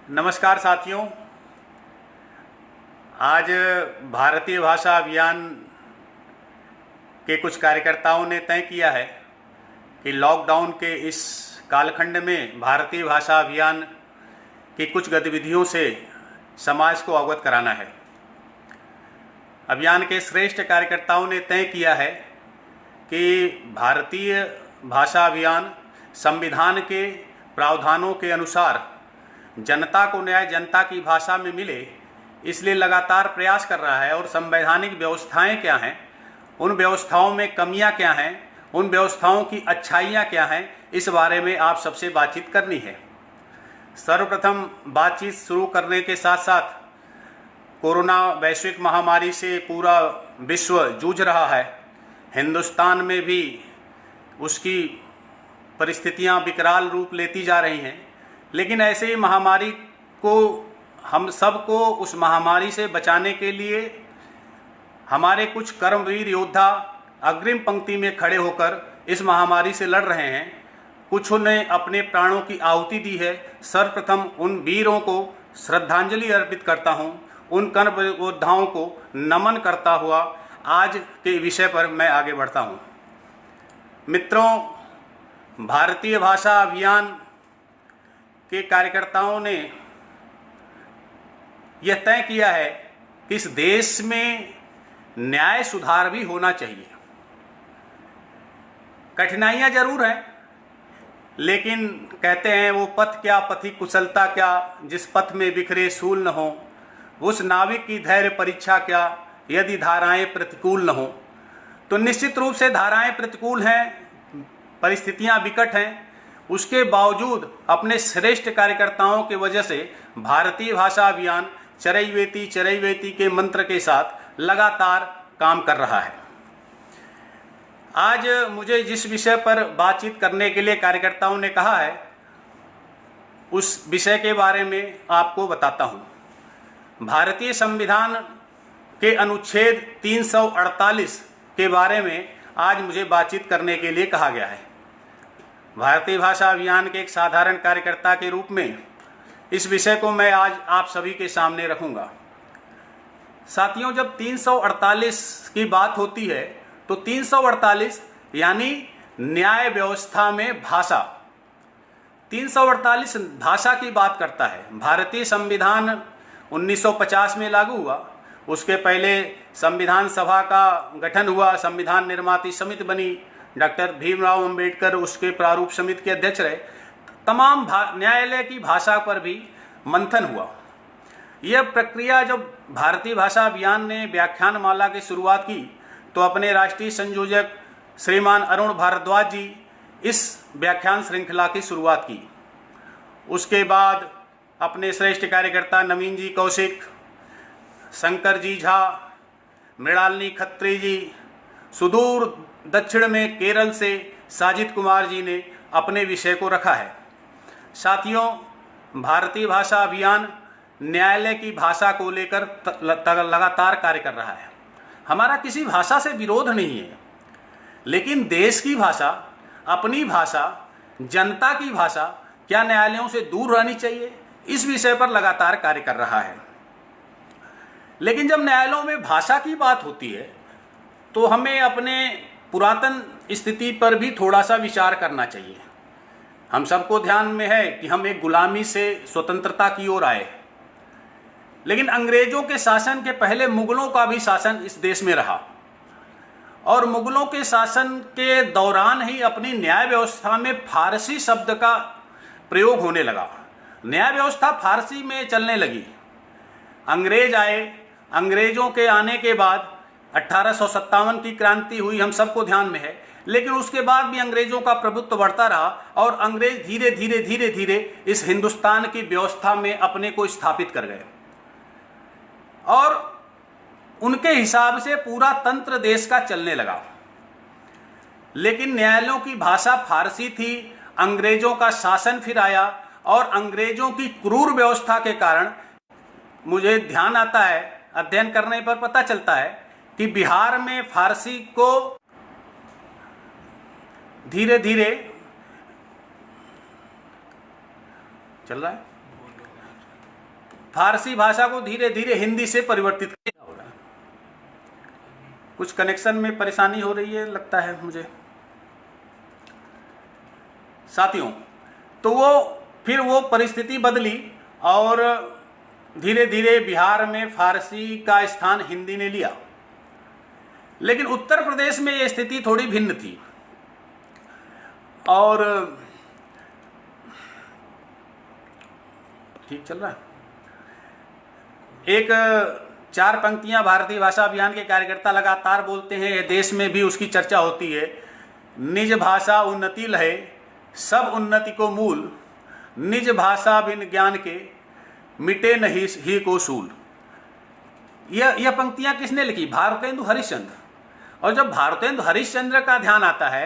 नमस्कार साथियों। आज भारतीय भाषा अभियान के कुछ कार्यकर्ताओं ने तय किया है कि लॉकडाउन के इस कालखंड में भारतीय भाषा अभियान की कुछ गतिविधियों से समाज को अवगत कराना है। अभियान के श्रेष्ठ कार्यकर्ताओं ने तय किया है कि भारतीय भाषा अभियान संविधान के प्रावधानों के अनुसार जनता को न्याय जनता की भाषा में मिले, इसलिए लगातार प्रयास कर रहा है। और संवैधानिक व्यवस्थाएं क्या हैं, उन व्यवस्थाओं में कमियां क्या हैं, उन व्यवस्थाओं की अच्छाइयां क्या हैं, इस बारे में आप सबसे बातचीत करनी है। सर्वप्रथम बातचीत शुरू करने के साथ साथ कोरोना वैश्विक महामारी से पूरा विश्व जूझ रहा है। हिंदुस्तान में भी उसकी परिस्थितियां विकराल रूप लेती जा रही हैं, लेकिन ऐसे ही महामारी को हम सबको उस महामारी से बचाने के लिए हमारे कुछ कर्मवीर योद्धा अग्रिम पंक्ति में खड़े होकर इस महामारी से लड़ रहे हैं। कुछ ने अपने प्राणों की आहुति दी है। सर्वप्रथम उन वीरों को श्रद्धांजलि अर्पित करता हूं, उन कर्म योद्धाओं को नमन करता हुआ आज के विषय पर मैं आगे बढ़ता हूं। मित्रों, भारतीय भाषा अभियान के कार्यकर्ताओं ने यह तय किया है कि इस देश में न्याय सुधार भी होना चाहिए। कठिनाइयां जरूर हैं, लेकिन कहते हैं वो पथ क्या पथि कुशलता क्या, जिस पथ में बिखरे सूल न हो, उस नाविक की धैर्य परीक्षा क्या, यदि धाराएं प्रतिकूल न हो। तो निश्चित रूप से धाराएं प्रतिकूल हैं, परिस्थितियां विकट हैं, उसके बावजूद अपने श्रेष्ठ कार्यकर्ताओं की वजह से भारतीय भाषा अभियान चरैवेति चरैवेति के मंत्र के साथ लगातार काम कर रहा है। आज मुझे जिस विषय पर बातचीत करने के लिए कार्यकर्ताओं ने कहा है, उस विषय के बारे में आपको बताता हूं। भारतीय संविधान के अनुच्छेद 348 के बारे में आज मुझे बातचीत करने के लिए कहा गया है। भारतीय भाषा अभियान के एक साधारण कार्यकर्ता के रूप में इस विषय को मैं आज आप सभी के सामने रखूंगा। साथियों, जब 348 की बात होती है तो 348 यानी न्याय व्यवस्था में भाषा। 348 भाषा की बात करता है। भारतीय संविधान 1950 में लागू हुआ। उसके पहले संविधान सभा का गठन हुआ, संविधान निर्माती समिति बनी, डॉक्टर भीमराव अंबेडकर उसके प्रारूप समिति के अध्यक्ष रहे। तमाम न्यायालय की भाषा पर भी मंथन हुआ। यह प्रक्रिया जब भारतीय भाषा अभियान ने व्याख्यान माला की शुरुआत की तो अपने राष्ट्रीय संयोजक श्रीमान अरुण भारद्वाज जी इस व्याख्यान श्रृंखला की शुरुआत की। उसके बाद अपने श्रेष्ठ कार्यकर्ता नवीन जी कौशिक, शंकर जी झा, मृणालिनी खत्री जी, सुदूर दक्षिण में केरल से साजिद कुमार जी ने अपने विषय को रखा है। साथियों, भारतीय भाषा अभियान न्यायालय की भाषा को लेकर लगातार कार्य कर रहा है। हमारा किसी भाषा से विरोध नहीं है, लेकिन देश की भाषा, अपनी भाषा, जनता की भाषा क्या न्यायालयों से दूर रहनी चाहिए, इस विषय पर लगातार कार्य कर रहा है। लेकिन जब न्यायालयों में भाषा की बात होती है तो हमें अपने पुरातन स्थिति पर भी थोड़ा सा विचार करना चाहिए। हम सबको ध्यान में है कि हम एक गुलामी से स्वतंत्रता की ओर आए, लेकिन अंग्रेजों के शासन के पहले मुगलों का भी शासन इस देश में रहा, और मुगलों के शासन के दौरान ही अपनी न्याय व्यवस्था में फारसी शब्द का प्रयोग होने लगा। न्याय व्यवस्था फारसी में चलने लगी। अंग्रेज आए, अंग्रेजों के आने के बाद 1857 की क्रांति हुई, हम सबको ध्यान में है, लेकिन उसके बाद भी अंग्रेजों का प्रभुत्व बढ़ता रहा और अंग्रेज धीरे धीरे धीरे धीरे इस हिंदुस्तान की व्यवस्था में अपने को स्थापित कर गए और उनके हिसाब से पूरा तंत्र देश का चलने लगा। लेकिन न्यायालयों की भाषा फारसी थी। अंग्रेजों का शासन फिर आया और अंग्रेजों की क्रूर व्यवस्था के कारण मुझे ध्यान आता है, अध्ययन करने पर पता चलता है कि बिहार में फारसी को धीरे धीरे चल रहा है। फारसी भाषा को धीरे धीरे हिंदी से परिवर्तित किया हो रहा है। कुछ कनेक्शन में परेशानी हो रही है लगता है मुझे साथियों। तो फिर वो परिस्थिति बदली और धीरे धीरे बिहार में फारसी का स्थान हिंदी ने लिया। लेकिन उत्तर प्रदेश में ये स्थिति थोड़ी भिन्न थी और ठीक चल रहा है। एक 4 पंक्तियां भारतीय भाषा अभियान के कार्यकर्ता लगातार बोलते हैं, देश में भी उसकी चर्चा होती है। निज भाषा उन्नति लहे सब उन्नति को मूल, निज भाषा बिन ज्ञान के मिटे नहीं ही को सूल। यह पंक्तियां किसने लिखी? भारतेंदु हरिश्चंद्र। और जब भारतेंदु हरिश्चंद्र का ध्यान आता है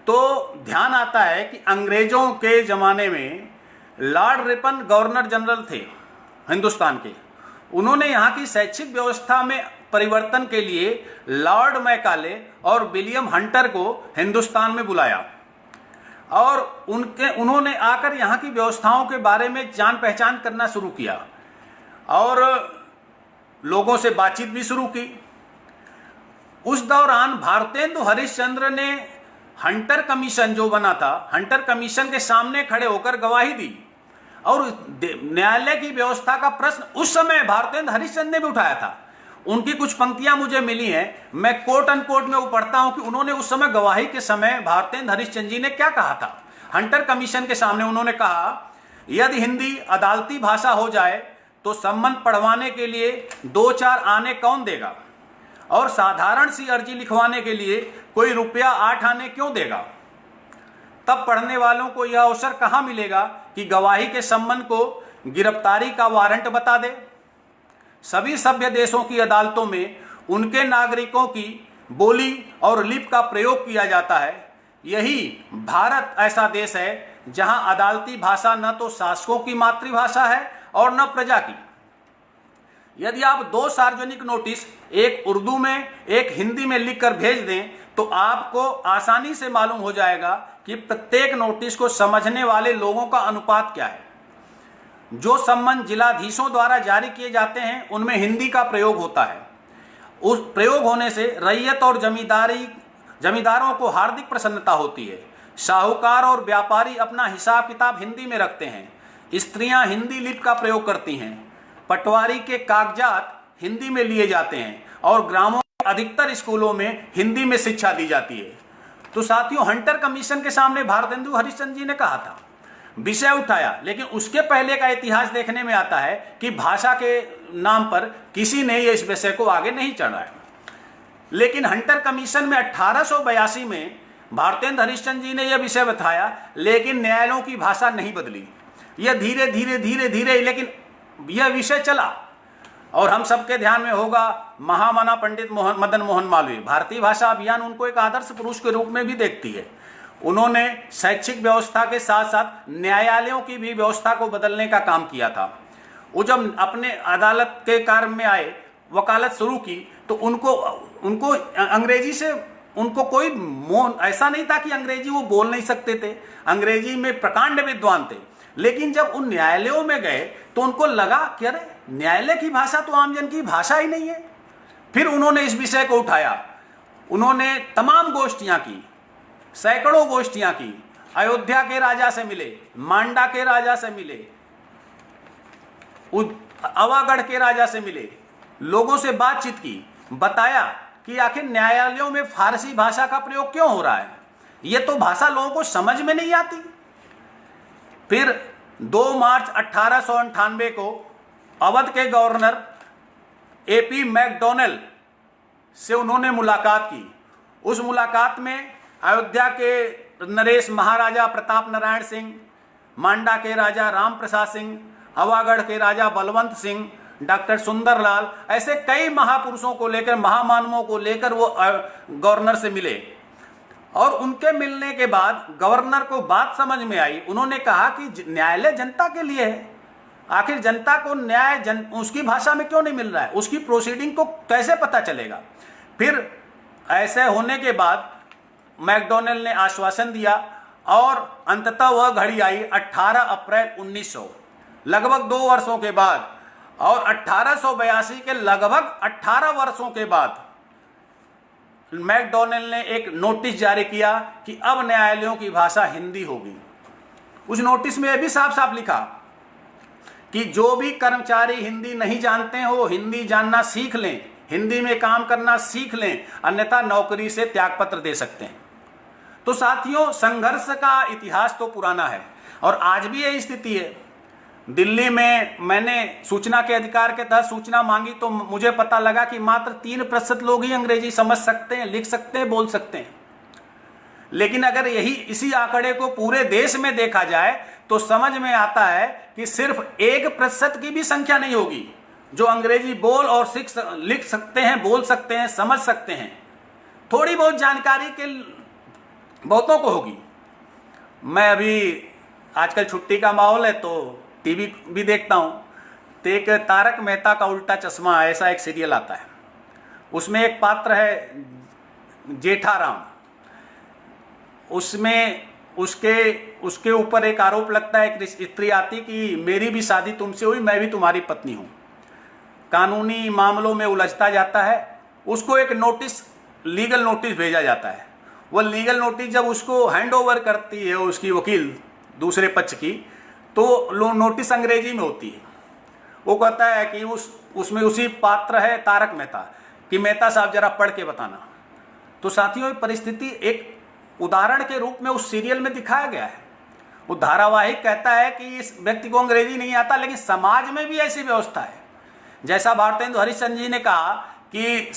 तो ध्यान आता है कि अंग्रेजों के ज़माने में लॉर्ड रिपन गवर्नर जनरल थे हिंदुस्तान के। उन्होंने यहाँ की शैक्षिक व्यवस्था में परिवर्तन के लिए लॉर्ड मैकाले और विलियम हंटर को हिंदुस्तान में बुलाया और उन्होंने आकर यहाँ की व्यवस्थाओं के बारे में जान पहचान करना शुरू किया और लोगों से बातचीत भी शुरू की। उस दौरान भारतेंदु हरिश्चंद्र ने हंटर कमीशन जो बना था, हंटर कमीशन के सामने खड़े होकर गवाही दी और न्यायालय की व्यवस्था का प्रश्न उस समय भारतेंदु हरिश्चंद्र ने भी उठाया था। उनकी कुछ पंक्तियां मुझे मिली हैं, मैं कोट अनकोट में वो पढ़ता हूं कि उन्होंने उस समय गवाही के समय भारतेंदु हरिश्चंद्र जी ने क्या कहा था। हंटर कमीशन के सामने उन्होंने कहा, यदि हिंदी अदालती भाषा हो जाए तो संबंध पढ़वाने के लिए 2-4 आने कौन देगा और साधारण सी अर्जी लिखवाने के लिए कोई रुपया 8 आने क्यों देगा? तब पढ़ने वालों को यह अवसर कहाँ मिलेगा कि गवाही के संबंध को गिरफ्तारी का वारंट बता दे। सभी सभ्य देशों की अदालतों में उनके नागरिकों की बोली और लिपि का प्रयोग किया जाता है। यही भारत ऐसा देश है जहां अदालती भाषा न तो शासकों की मातृभाषा है और न प्रजा की। यदि आप 2 सार्वजनिक नोटिस, एक उर्दू में एक हिंदी में लिखकर भेज दें तो आपको आसानी से मालूम हो जाएगा कि प्रत्येक नोटिस को समझने वाले लोगों का अनुपात क्या है। जो संबंध जिलाधीशों द्वारा जारी किए जाते हैं उनमें हिंदी का प्रयोग होता है। उस प्रयोग होने से रैयत और जमींदारों को हार्दिक प्रसन्नता होती है। साहूकार और व्यापारी अपना हिसाब किताब हिंदी में रखते हैं। स्त्रियां हिंदी लिपि का प्रयोग करती हैं। पटवारी के कागजात हिंदी में लिए जाते हैं और ग्रामों के अधिकतर स्कूलों में हिंदी में शिक्षा दी जाती है। तो साथियों, हंटर कमीशन के सामने भारतेंदु हरिश्चंद्र जी ने कहा था, विषय उठाया, लेकिन उसके पहले का इतिहास देखने में आता है कि भाषा के नाम पर किसी ने इस विषय को आगे नहीं चढ़ाया। लेकिन हंटर कमीशन में 1882 में भारतेंदु हरिश्चंद्र जी ने यह विषय बताया, लेकिन न्यायालयों की भाषा नहीं बदली। यह धीरे धीरे लेकिन यह विषय चला। और हम सबके ध्यान में होगा महामना पंडित मदन मोहन मालवीय। भारतीय भाषा अभियान उनको एक आदर्श पुरुष के रूप में भी देखती है। उन्होंने शैक्षिक व्यवस्था के साथ साथ न्यायालयों की भी व्यवस्था को बदलने का काम किया था। वो जब अपने अदालत के कार्य में आए, वकालत शुरू की, तो उनको अंग्रेजी से उनको कोई मोह ऐसा नहीं था कि अंग्रेजी वो बोल नहीं सकते थे। अंग्रेजी में प्रकांड विद्वान थे। लेकिन जब उन न्यायालयों में गए तो उनको लगा कि अरे न्यायालय की भाषा तो आमजन की भाषा ही नहीं है। फिर उन्होंने इस विषय को उठाया। उन्होंने तमाम गोष्ठियां की, सैकड़ों गोष्ठियां की। अयोध्या के राजा से मिले, मांडा के राजा से मिले, अवागढ़ के राजा से मिले, लोगों से बातचीत की, बताया कि आखिर न्यायालयों में फारसी भाषा का प्रयोग क्यों हो रहा है। ये तो भाषा लोगों को समझ में नहीं आती। फिर 2 मार्च 1898 को अवध के गवर्नर AP मैकडॉनल्ड से उन्होंने मुलाकात की। उस मुलाकात में अयोध्या के नरेश महाराजा प्रताप नारायण सिंह, मांडा के राजा राम प्रसाद सिंह, अवागढ़ के राजा बलवंत सिंह, डॉक्टर सुंदरलाल, ऐसे कई महापुरुषों को लेकर, महामानवों को लेकर वो गवर्नर से मिले। और उनके मिलने के बाद गवर्नर को बात समझ में आई। उन्होंने कहा कि न्यायालय जनता के लिए है, आखिर जनता को न्याय उसकी भाषा में क्यों नहीं मिल रहा है, उसकी प्रोसीडिंग को कैसे पता चलेगा। फिर ऐसे होने के बाद मैकडॉनल्ड ने आश्वासन दिया और अंततः वह घड़ी आई 18 अप्रैल 1900। लगभग 2 वर्षों के बाद और 1882 के लगभग 18 वर्षों के बाद मैकडॉनल्ड ने एक नोटिस जारी किया कि अब न्यायालयों की भाषा हिंदी होगी। उस नोटिस में यह भी साफ साफ लिखा कि जो भी कर्मचारी हिंदी नहीं जानते हैं वो हिंदी जानना सीख लें, हिंदी में काम करना सीख लें, अन्यथा नौकरी से त्यागपत्र दे सकते हैं। तो साथियों, संघर्ष का इतिहास तो पुराना है और आज भी यही स्थिति है। दिल्ली में मैंने सूचना के अधिकार के तहत सूचना मांगी तो मुझे पता लगा कि मात्र 3% लोग ही अंग्रेजी समझ सकते हैं, लिख सकते हैं, बोल सकते हैं। लेकिन अगर इसी आंकड़े को पूरे देश में देखा जाए तो समझ में आता है कि सिर्फ 1% की भी संख्या नहीं होगी जो अंग्रेजी बोल और लिख सकते हैं, बोल सकते हैं, समझ सकते हैं। थोड़ी बहुत जानकारी के बहुतों को होगी। मैं अभी आजकल छुट्टी का माहौल है तो टीवी भी देखता हूं, तो एक तारक मेहता का उल्टा चश्मा ऐसा एक सीरियल आता है। उसमें एक पात्र है जेठाराम। उसमें उसके ऊपर एक आरोप लगता है, एक स्त्री आती कि मेरी भी शादी तुमसे हुई, मैं भी तुम्हारी पत्नी हूं। कानूनी मामलों में उलझता जाता है। उसको एक नोटिस, लीगल नोटिस भेजा जाता है। वह लीगल नोटिस जब उसको हैंड ओवर करती है उसकी वकील दूसरे पक्ष की, तो नोटिस अंग्रेजी में होती है। वो कहता है कि उसमें उसी पात्र है तारक मेहता कि मेहता साहब जरा पढ़ के बताना। तो साथियों, परिस्थिति एक उदाहरण के रूप में उस सीरियल में दिखाया गया है। वो धारावाहिक कहता है कि इस व्यक्ति को अंग्रेजी नहीं आता, लेकिन समाज में भी ऐसी व्यवस्था है। जैसा भारतेंदु हरिश्चंद्र जी ने कहा कि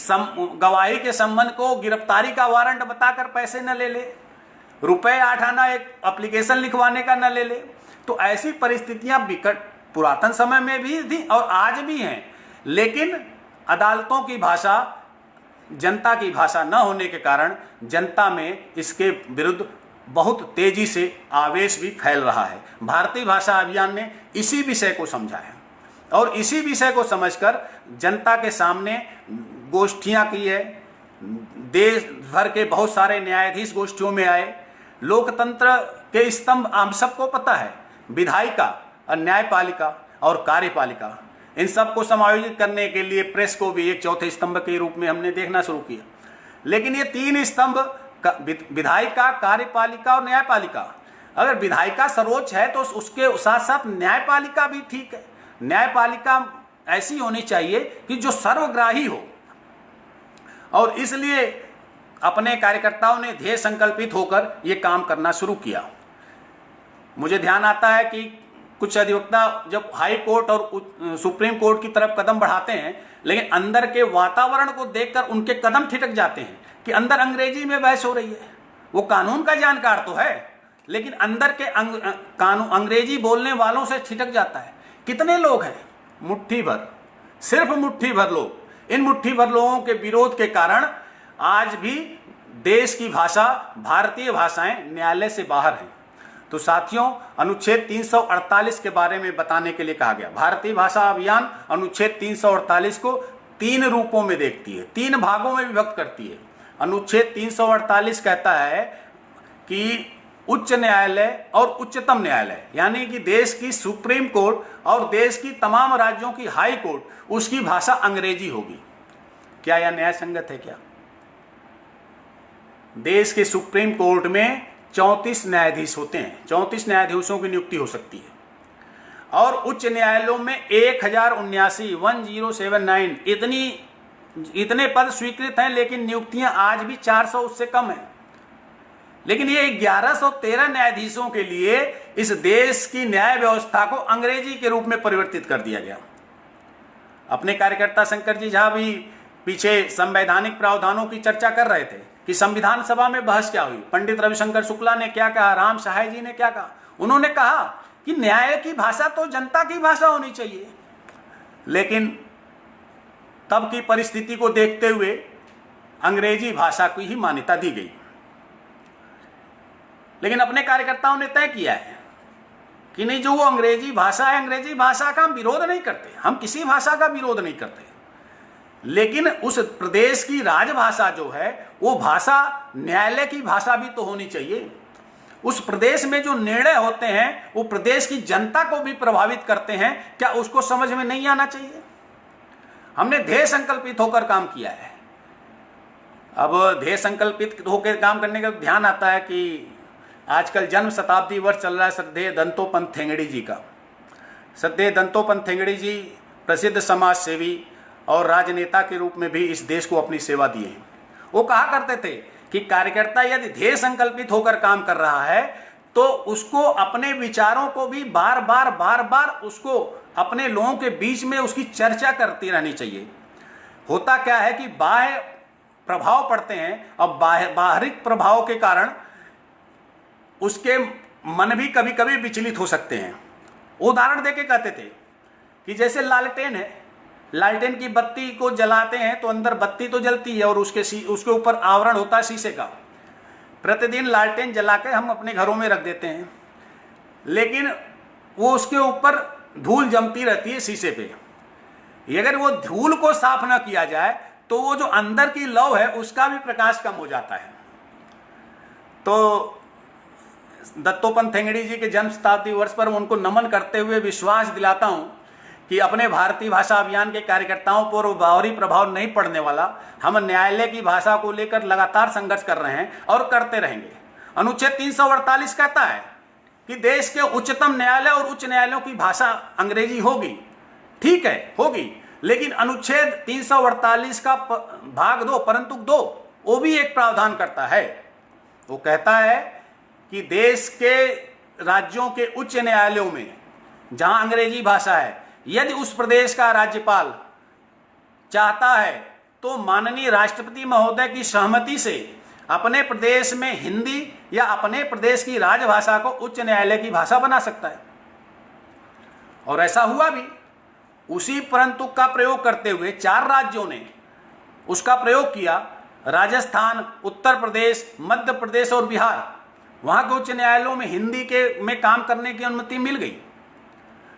गवाही के संबंध को गिरफ्तारी का वारंट बताकर पैसे न ले ले, रुपए 8 आना एक एप्लीकेशन लिखवाने का न ले ले। तो ऐसी परिस्थितियां विकट पुरातन समय में भी थी और आज भी हैं। लेकिन अदालतों की भाषा जनता की भाषा न होने के कारण जनता में इसके विरुद्ध बहुत तेजी से आवेश भी फैल रहा है। भारतीय भाषा अभियान ने इसी विषय को समझा है और इसी विषय को समझकर जनता के सामने गोष्ठियां की है। देश भर के बहुत सारे न्यायाधीश गोष्ठियों में आए। लोकतंत्र के स्तंभ हम सबको पता है, विधायिका और न्यायपालिका और कार्यपालिका, इन सब को समायोजित करने के लिए प्रेस को भी एक चौथे स्तंभ के रूप में हमने देखना शुरू किया। लेकिन ये 3 स्तंभ, विधायिका, कार्यपालिका और न्यायपालिका, अगर विधायिका सर्वोच्च है तो उसके साथ साथ न्यायपालिका भी ठीक है। न्यायपालिका ऐसी होनी चाहिए कि जो सर्वग्राही हो, और इसलिए अपने कार्यकर्ताओं ने ध्येय संकल्पित होकर ये काम करना शुरू किया। मुझे ध्यान आता है कि कुछ अधिवक्ता जब हाई कोर्ट और सुप्रीम कोर्ट की तरफ कदम बढ़ाते हैं, लेकिन अंदर के वातावरण को देखकर उनके कदम ठिठक जाते हैं कि अंदर अंग्रेजी में बहस हो रही है। वो कानून का जानकार तो है, लेकिन अंदर के अंग्रेजी बोलने वालों से ठिठक जाता है। कितने लोग हैं? मुट्ठी भर, सिर्फ मुट्ठी भर लोग। इन मुट्ठी भर लोगों के विरोध के कारण आज भी देश की भाषा, भारतीय भाषाएं न्यायालय से बाहर हैं। तो साथियों, अनुच्छेद 348 के बारे में बताने के लिए कहा गया। भारतीय भाषा अभियान अनुच्छेद 348 को 3 रूपों में देखती है, 3 भागों में विभक्त करती है। अनुच्छेद 348 कहता है कि उच्च न्यायालय और उच्चतम न्यायालय, यानी कि देश की सुप्रीम कोर्ट और देश की तमाम राज्यों की हाई कोर्ट, उसकी भाषा अंग्रेजी होगी। क्या यह न्याय संगत है? क्या देश के सुप्रीम कोर्ट में 34 न्यायाधीश होते हैं, 34 न्यायाधीशों की नियुक्ति हो सकती है, और उच्च न्यायालयों में 1079 इतने पद स्वीकृत हैं, लेकिन नियुक्तियां आज भी 400 उससे कम है। लेकिन ये 1113 न्यायाधीशों के लिए इस देश की न्याय व्यवस्था को अंग्रेजी के रूप में परिवर्तित कर दिया गया। अपने कार्यकर्ता शंकर जी झा भी पीछे संवैधानिक प्रावधानों की चर्चा कर रहे थे कि संविधान सभा में बहस क्या हुई, पंडित रविशंकर शुक्ला ने क्या कहा, राम सहाय जी ने क्या कहा। उन्होंने कहा कि न्याय की भाषा तो जनता की भाषा होनी चाहिए, लेकिन तब की परिस्थिति को देखते हुए अंग्रेजी भाषा की ही मान्यता दी गई। लेकिन अपने कार्यकर्ताओं ने तय किया है कि नहीं, जो वो अंग्रेजी भाषा है, अंग्रेजी भाषा का हम विरोध नहीं करते, हम किसी भाषा का विरोध नहीं करते, लेकिन उस प्रदेश की राजभाषा जो है वो भाषा न्यायालय की भाषा भी तो होनी चाहिए। उस प्रदेश में जो निर्णय होते हैं वो प्रदेश की जनता को भी प्रभावित करते हैं, क्या उसको समझ में नहीं आना चाहिए? हमने ध्येय संकल्पित होकर काम किया है। अब ध्येय संकल्पित होकर काम करने का ध्यान आता है कि आजकल जन्म शताब्दी वर्ष चल रहा है श्रद्धेय दंतोपंत ठेंगड़ी जी का। श्रद्धेय दंतोपंत ठेंगड़ी जी प्रसिद्ध समाज सेवी और राजनेता के रूप में भी इस देश को अपनी सेवा दी है। वो कहा करते थे कि कार्यकर्ता यदि ध्येय संकल्पित होकर काम कर रहा है तो उसको अपने विचारों को भी बार बार उसको अपने लोगों के बीच में उसकी चर्चा करती रहनी चाहिए। होता क्या है कि बाह्य प्रभाव पड़ते हैं और बाहरी प्रभाव के कारण उसके मन भी कभी कभी विचलित हो सकते हैं। उदाहरण देके कहते थे कि जैसे लालटेन है, लालटेन की बत्ती को जलाते हैं तो अंदर बत्ती तो जलती है और उसके ऊपर आवरण होता है शीशे का। प्रतिदिन लालटेन जला के हम अपने घरों में रख देते हैं, लेकिन वो उसके ऊपर धूल जमती रहती है शीशे पे। अगर वो धूल को साफ ना किया जाए तो वो जो अंदर की लौ है उसका भी प्रकाश कम हो जाता है। तो दत्तोपंत ठेंगड़ी जी के जन्म शताब्दी वर्ष पर उनको नमन करते हुए विश्वास दिलाता हूं कि अपने भारतीय भाषा अभियान के कार्यकर्ताओं पर बाहरी प्रभाव नहीं पड़ने वाला। हम न्यायालय की भाषा को लेकर लगातार संघर्ष कर रहे हैं और करते रहेंगे। अनुच्छेद 348 कहता है कि देश के उच्चतम न्यायालय और उच्च न्यायालयों की भाषा अंग्रेजी होगी। ठीक है, होगी, लेकिन अनुच्छेद 348 का भाग 2 परंतु 2 वो भी एक प्रावधान करता है। वो कहता है कि देश के राज्यों के उच्च न्यायालयों में जहां अंग्रेजी भाषा है, यदि उस प्रदेश का राज्यपाल चाहता है तो माननीय राष्ट्रपति महोदय की सहमति से अपने प्रदेश में हिंदी या अपने प्रदेश की राजभाषा को उच्च न्यायालय की भाषा बना सकता है। और ऐसा हुआ भी। उसी परंतु का प्रयोग करते हुए 4 राज्यों ने उसका प्रयोग किया। राजस्थान, उत्तर प्रदेश, मध्य प्रदेश और बिहार, वहां के उच्च न्यायालयों में हिंदी में काम करने की अनुमति मिल गई।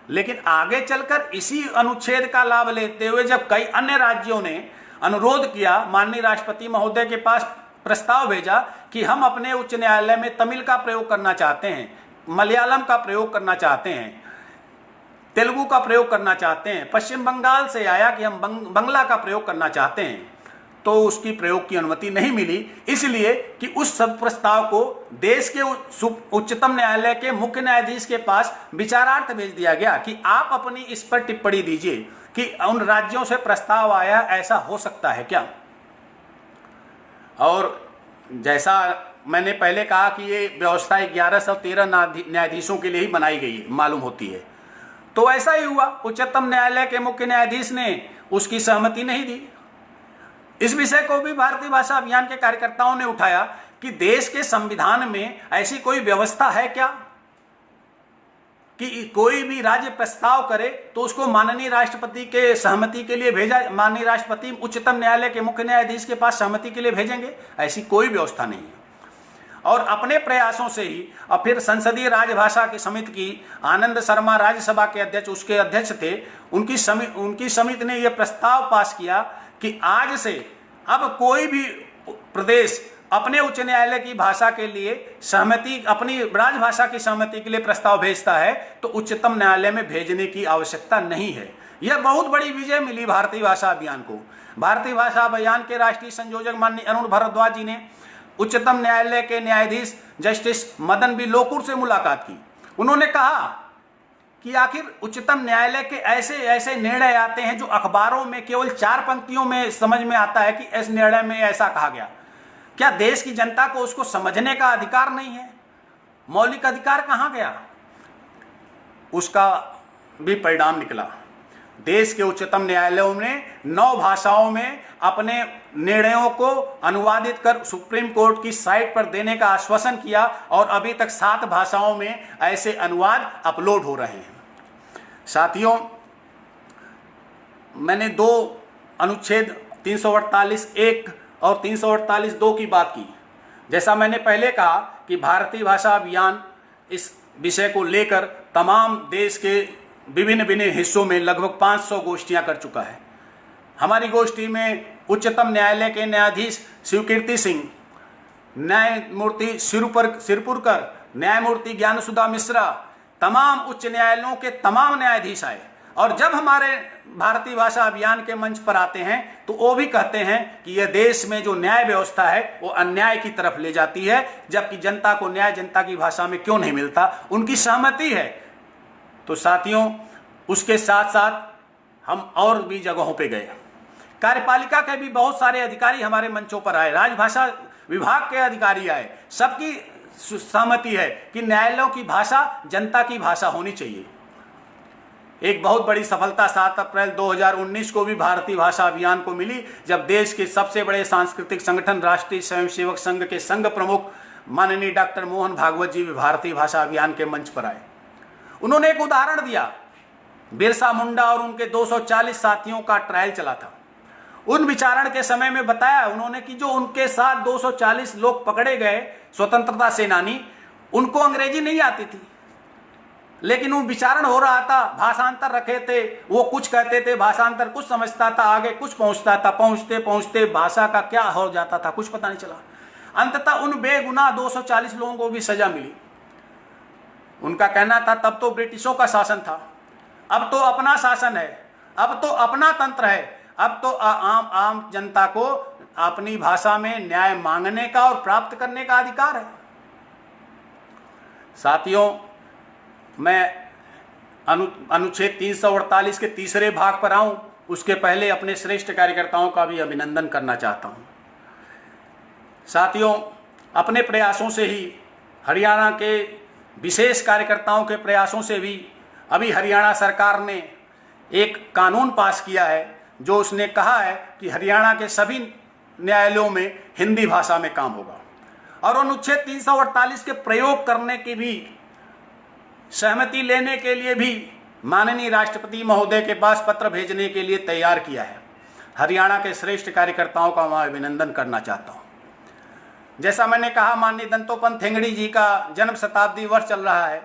लेकिन आगे चलकर इसी अनुच्छेद का लाभ लेते हुए जब कई अन्य राज्यों ने अनुरोध किया, माननीय राष्ट्रपति महोदय के पास प्रस्ताव भेजा कि हम अपने उच्च न्यायालय में तमिल का प्रयोग करना चाहते हैं, मलयालम का प्रयोग करना चाहते हैं, तेलुगु का प्रयोग करना चाहते हैं, पश्चिम बंगाल से आया कि हम बंगला का प्रयोग करना चाहते हैं, तो उसकी प्रयोग की अनुमति नहीं मिली। इसलिए कि उस सब प्रस्ताव को देश के उच्चतम न्यायालय के मुख्य न्यायाधीश के पास विचारार्थ भेज दिया गया कि आप अपनी इस पर टिप्पणी दीजिए कि उन राज्यों से प्रस्ताव आया, ऐसा हो सकता है क्या। और जैसा मैंने पहले कहा कि ये व्यवस्था 1113 न्यायाधीशों के लिए ही बनाई गई मालूम होती है, तो ऐसा ही हुआ। उच्चतम न्यायालय के मुख्य न्यायाधीश ने उसकी सहमति नहीं दी। इस विषय को भी भारतीय भाषा अभियान के कार्यकर्ताओं ने उठाया कि देश के संविधान में ऐसी कोई व्यवस्था है क्या कि कोई भी राज्य प्रस्ताव करे तो उसको माननीय राष्ट्रपति के सहमति के लिए भेजा, माननीय राष्ट्रपति उच्चतम न्यायालय के मुख्य न्यायाधीश के पास सहमति के लिए भेजेंगे? ऐसी कोई व्यवस्था नहीं है। और अपने प्रयासों से ही और फिर संसदीय राजभाषा की समिति की आनंद शर्मा राज्यसभा के अध्यक्ष, उसके अध्यक्ष थे, उनकी समिति ने यह प्रस्ताव पास किया कि आज से अब कोई भी प्रदेश अपने उच्च न्यायालय की भाषा के लिए सहमति, अपनी राजभाषा की सहमति के लिए प्रस्ताव भेजता है तो उच्चतम न्यायालय में भेजने की आवश्यकता नहीं है। यह बहुत बड़ी विजय मिली भारतीय भाषा अभियान को। भारतीय भाषा अभियान के राष्ट्रीय संयोजक माननीय अरुण भारद्वाज जी ने उच्चतम न्यायालय के न्यायाधीश जस्टिस मदन बी लोकुर से मुलाकात की। उन्होंने कहा कि आखिर उच्चतम न्यायालय के ऐसे ऐसे निर्णय आते हैं जो अखबारों में केवल 4 पंक्तियों में समझ में आता है कि इस निर्णय में ऐसा कहा गया। क्या देश की जनता को उसको समझने का अधिकार नहीं है? मौलिक अधिकार कहां गया? उसका भी परिणाम निकला। देश के उच्चतम न्यायालयों ने 9 भाषाओं में अपने निर्णयों को अनुवादित कर सुप्रीम कोर्ट की साइट पर देने का आश्वासन किया और अभी तक 7 भाषाओं में ऐसे अनुवाद अपलोड हो रहे हैं। साथियों, मैंने 2 अनुच्छेद 348(1) और 348(2) की बात की। जैसा मैंने पहले कहा कि भारतीय भाषा अभियान इस विषय को लेकर तमाम देश के विभिन्न हिस्सों में लगभग 500 गोष्ठियां कर चुका है। हमारी गोष्ठी में उच्चतम न्यायालय के न्यायाधीश शिवकीर्ति सिंह, न्यायमूर्ति सिरपुरकर, न्यायमूर्ति ज्ञानसुधा मिश्रा, तमाम उच्च न्यायालयों के तमाम न्यायाधीश आए, और जब हमारे भारतीय भाषा अभियान के मंच पर आते हैं तो वो भी कहते हैं कि यह देश में जो न्याय व्यवस्था है वो अन्याय की तरफ ले जाती है, जबकि जनता को न्याय जनता की भाषा में क्यों नहीं मिलता, उनकी सहमति है। तो साथियों, उसके साथ साथ हम और भी जगहों पे गए। कार्यपालिका के भी बहुत सारे अधिकारी हमारे मंचों पर आए, राजभाषा विभाग के अधिकारी आए, सबकी सहमति है कि न्यायालयों की भाषा जनता की भाषा होनी चाहिए। एक बहुत बड़ी सफलता 7 अप्रैल 2019 को भी भारतीय भाषा अभियान को मिली, जब देश के सबसे बड़े सांस्कृतिक संगठन राष्ट्रीय स्वयंसेवक संघ के संघ प्रमुख माननीय डॉक्टर मोहन भागवत जी भी भारतीय भाषा अभियान के मंच पर आए। उन्होंने एक उदाहरण दिया, बिरसा मुंडा और उनके 240 साथियों का ट्रायल चला था। उन विचारण के समय में बताया उन्होंने कि जो उनके साथ 240 लोग पकड़े गए स्वतंत्रता सेनानी, उनको अंग्रेजी नहीं आती थी, लेकिन वो विचारण हो रहा था, भाषांतर रखे थे, वो कुछ कहते थे, भाषांतर कुछ समझता था, आगे कुछ पहुंचता था, पहुंचते पहुंचते भाषा का क्या हो जाता था कुछ पता नहीं चला। अंततः उन बेगुनाह 240 लोगों को भी सजा मिली। उनका कहना था तब तो ब्रिटिशों का शासन था, अब तो अपना शासन है, अब तो अपना तंत्र है, अब तो आम जनता को अपनी भाषा में न्याय मांगने का और प्राप्त करने का अधिकार है। साथियों, मैं अनुच्छेद 348 के तीसरे भाग पर आऊं, उसके पहले अपने श्रेष्ठ कार्यकर्ताओं का भी अभिनंदन करना चाहता हूं। साथियों, अपने प्रयासों से ही, हरियाणा के विशेष कार्यकर्ताओं के प्रयासों से भी अभी हरियाणा सरकार ने एक कानून पास किया है, जो उसने कहा है कि हरियाणा के सभी न्यायालयों में हिंदी भाषा में काम होगा, और अनुच्छेद 348 के प्रयोग करने की भी सहमति लेने के लिए भी माननीय राष्ट्रपति महोदय के पास पत्र भेजने के लिए तैयार किया है। हरियाणा के श्रेष्ठ कार्यकर्ताओं का मैं अभिनंदन करना चाहता हूं। जैसा मैंने कहा, माननीय दंतोपंत ठेंगड़ी जी का जन्म शताब्दी वर्ष चल रहा है,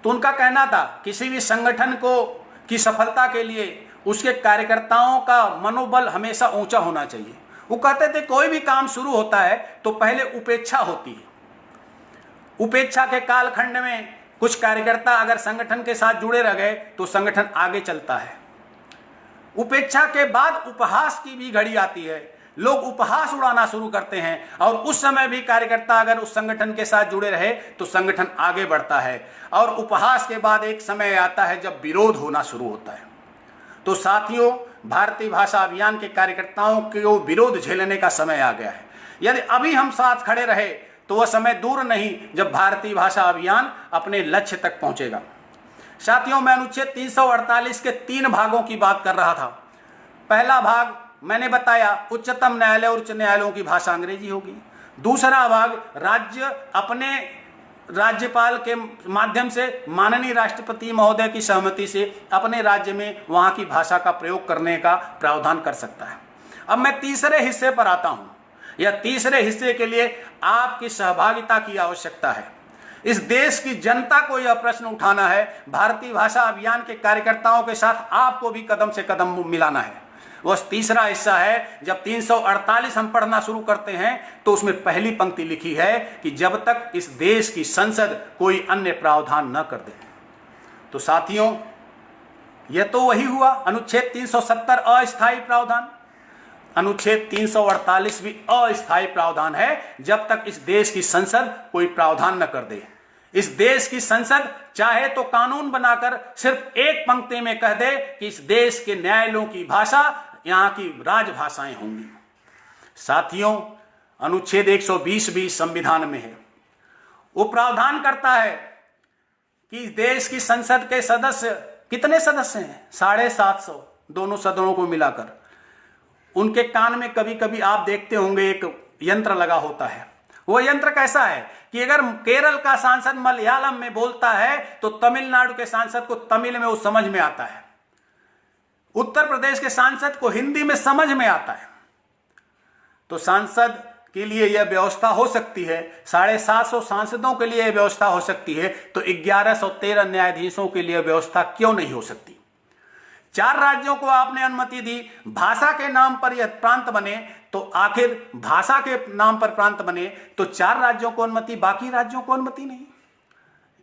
तो उनका कहना था किसी भी संगठन को की सफलता के लिए उसके कार्यकर्ताओं का मनोबल हमेशा ऊंचा होना चाहिए। वो कहते थे कोई भी काम शुरू होता है तो पहले उपेक्षा होती है। उपेक्षा के कालखंड में कुछ कार्यकर्ता अगर संगठन के साथ जुड़े रह गए तो संगठन आगे चलता है। उपेक्षा के बाद उपहास की भी घड़ी आती है, लोग उपहास उड़ाना शुरू करते हैं, और उस समय भी कार्यकर्ता अगर उस संगठन के साथ जुड़े रहे तो संगठन आगे बढ़ता है। और उपहास के बाद एक समय आता है जब विरोध होना शुरू होता है। तो साथियों, भारतीय भाषा अभियान के कार्यकर्ताओं को विरोध झेलने का समय आ गया है। यदि अभी हम साथ खड़े रहे तो वह समय दूर नहीं जब भारतीय भाषा अभियान अपने लक्ष्य तक पहुंचेगा। साथियों, मैं अनुच्छेद 348 के 3 भागों की बात कर रहा था। पहला भाग मैंने बताया, उच्चतम न्यायालय और उच्च न्यायालयों की भाषा अंग्रेजी होगी। दूसरा भाग, राज्य अपने राज्यपाल के माध्यम से माननीय राष्ट्रपति महोदय की सहमति से अपने राज्य में वहां की भाषा का प्रयोग करने का प्रावधान कर सकता है। अब मैं तीसरे हिस्से पर आता हूं। यह तीसरे हिस्से के लिए आपकी सहभागिता की आवश्यकता है। इस देश की जनता को यह प्रश्न उठाना है, भारतीय भाषा अभियान के कार्यकर्ताओं के साथ आपको भी कदम से कदम मिलाना है। वह तीसरा हिस्सा है, जब 348 हम पढ़ना शुरू करते हैं तो उसमें पहली पंक्ति लिखी है कि जब तक इस देश की संसद कोई अन्य प्रावधान न कर दे। तो साथियों, यह तो वही हुआ, अनुच्छेद 370 अस्थायी प्रावधान, अनुच्छेद 348 भी अस्थायी प्रावधान है, जब तक इस देश की संसद कोई प्रावधान न कर दे। इस देश की संसद चाहे तो कानून बनाकर सिर्फ एक पंक्ति में कह दे कि इस देश के न्यायालयों की भाषा यहां की राजभाषाएं होंगी। साथियों, अनुच्छेद 120 भी संविधान में है। वो प्रावधान करता है कि देश की संसद के सदस्य, कितने सदस्य हैं? 750, दोनों सदनों को मिलाकर। उनके कान में कभी कभी आप देखते होंगे एक यंत्र लगा होता है। वो यंत्र कैसा है कि अगर केरल का सांसद मलयालम में बोलता है तो तमिलनाडु के सांसद को तमिल में वो समझ में आता है, उत्तर प्रदेश के सांसद को हिंदी में समझ में आता है। तो सांसद के लिए यह व्यवस्था हो सकती है, 750 सांसदों के लिए यह व्यवस्था हो सकती है, तो 1113 न्यायाधीशों के लिए व्यवस्था क्यों नहीं हो सकती? 4 राज्यों को आपने अनुमति दी, भाषा के नाम पर यह प्रांत बने, तो आखिर भाषा के नाम पर प्रांत बने तो 4 राज्यों को अनुमति, बाकी राज्यों को अनुमति नहीं।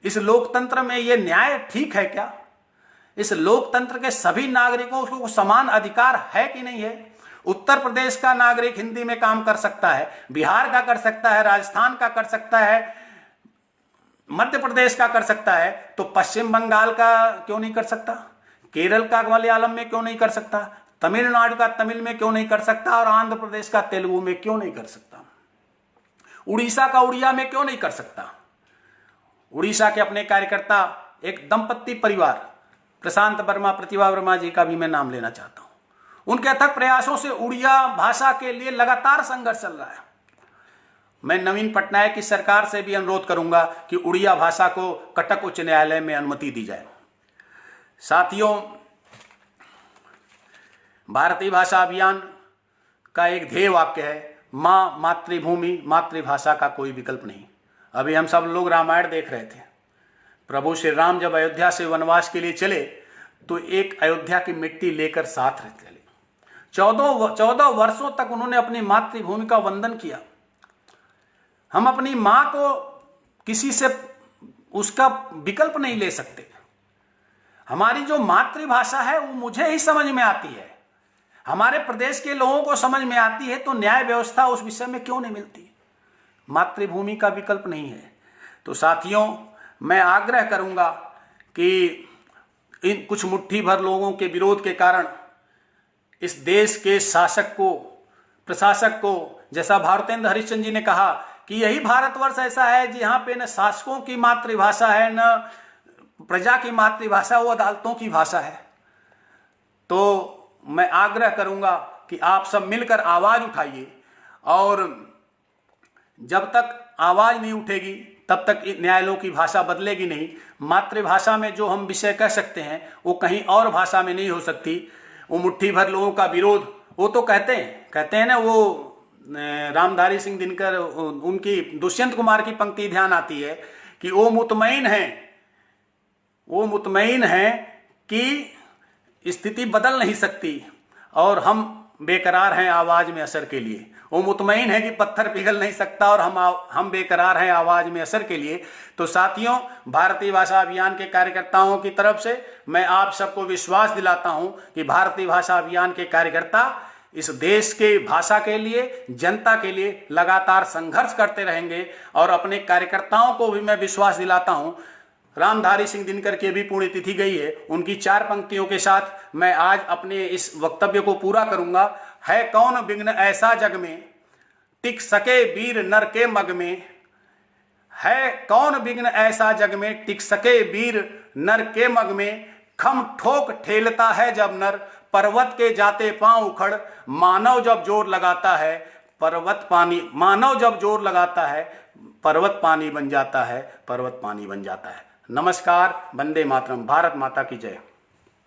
इस लोकतंत्र में ये न्याय ठीक है क्या? इस लोकतंत्र के सभी नागरिकों को समान अधिकार है कि नहीं है? उत्तर प्रदेश का नागरिक हिंदी में काम कर सकता है, बिहार का कर सकता है, राजस्थान का कर सकता है, मध्य प्रदेश का कर सकता है, तो पश्चिम बंगाल का क्यों नहीं कर सकता? केरल का मलयालम में क्यों नहीं कर सकता? तमिलनाडु का तमिल में क्यों नहीं कर सकता? और आंध्र प्रदेश का तेलुगु में क्यों नहीं कर सकता? उड़ीसा का उड़िया में क्यों नहीं कर सकता? उड़ीसा के अपने कार्यकर्ता, एक दंपत्ति परिवार, प्रशांत वर्मा, प्रतिभा वर्मा जी का भी मैं नाम लेना चाहता हूं। उनके अथक प्रयासों से उड़िया भाषा के लिए लगातार संघर्ष चल रहा है। मैं नवीन पटनायक की सरकार से भी अनुरोध करूंगा कि उड़िया भाषा को कटक उच्च न्यायालय में अनुमति दी जाए। साथियों, भारतीय भाषा अभियान का एक ध्येय वाक्य है, मां मातृभूमि, मातृभाषा का कोई विकल्प नहीं। अभी हम सब लोग रामायण देख रहे थे। प्रभु श्री राम जब अयोध्या से वनवास के लिए चले तो एक अयोध्या की मिट्टी लेकर साथ रहते चले। 14 वर्षों तक उन्होंने अपनी मातृभूमि का वंदन किया। हम अपनी मां को किसी से उसका विकल्प नहीं ले सकते। हमारी जो मातृभाषा है वो मुझे ही समझ में आती है, हमारे प्रदेश के लोगों को समझ में आती है, तो न्याय व्यवस्था उस विषय में क्यों नहीं मिलती? मातृभूमि का विकल्प नहीं है। तो साथियों, मैं आग्रह करूंगा कि इन कुछ मुट्ठी भर लोगों के विरोध के कारण इस देश के शासक को, प्रशासक को, जैसा भारतेंद्र हरिश्चंद्र जी ने कहा कि यही भारतवर्ष ऐसा है जहां पे न शासकों की मातृभाषा है न प्रजा की मातृभाषा, वो अदालतों की भाषा है। तो मैं आग्रह करूंगा कि आप सब मिलकर आवाज उठाइए, और जब तक आवाज नहीं उठेगी तब तक न्यायालयों की भाषा बदलेगी नहीं। मातृभाषा में जो हम विषय कह सकते हैं वो कहीं और भाषा में नहीं हो सकती। वो मुट्ठी भर लोगों का विरोध, वो तो कहते हैं ना, वो रामधारी सिंह दिनकर, उनकी दुष्यंत कुमार की पंक्ति ध्यान आती है कि वो मुतमईन हैं कि स्थिति बदल नहीं सकती और हम बेकरार हैं आवाज में असर के लिए। वो मुतमईन है कि पत्थर पिघल नहीं सकता और हम बेकरार हैं आवाज में असर के लिए। तो साथियों, भारतीय भाषा अभियान के कार्यकर्ताओं की तरफ से मैं आप सबको विश्वास दिलाता हूं कि भारतीय भाषा अभियान के कार्यकर्ता इस देश के भाषा के लिए, जनता के लिए लगातार संघर्ष करते रहेंगे। और अपने कार्यकर्ताओं को भी मैं विश्वास दिलाता हूं। रामधारी सिंह दिनकर की भी पुण्यतिथि गई है, उनकी 4 पंक्तियों के साथ मैं आज अपने इस वक्तव्य को पूरा करूंगा। है कौन विघ्न ऐसा जग में, टिक सके वीर नर के मग में। है कौन विघ्न ऐसा जग में, टिक सके वीर नर के मग में। खम ठोक ठेलता है जब नर, पर्वत के जाते पांव उखड़। मानव जब जोर लगाता है पर्वत पानी, मानव जब जोर लगाता है पर्वत पानी बन जाता है, पर्वत पानी बन जाता है। नमस्कार, वंदे मातरम। भारत माता की जय।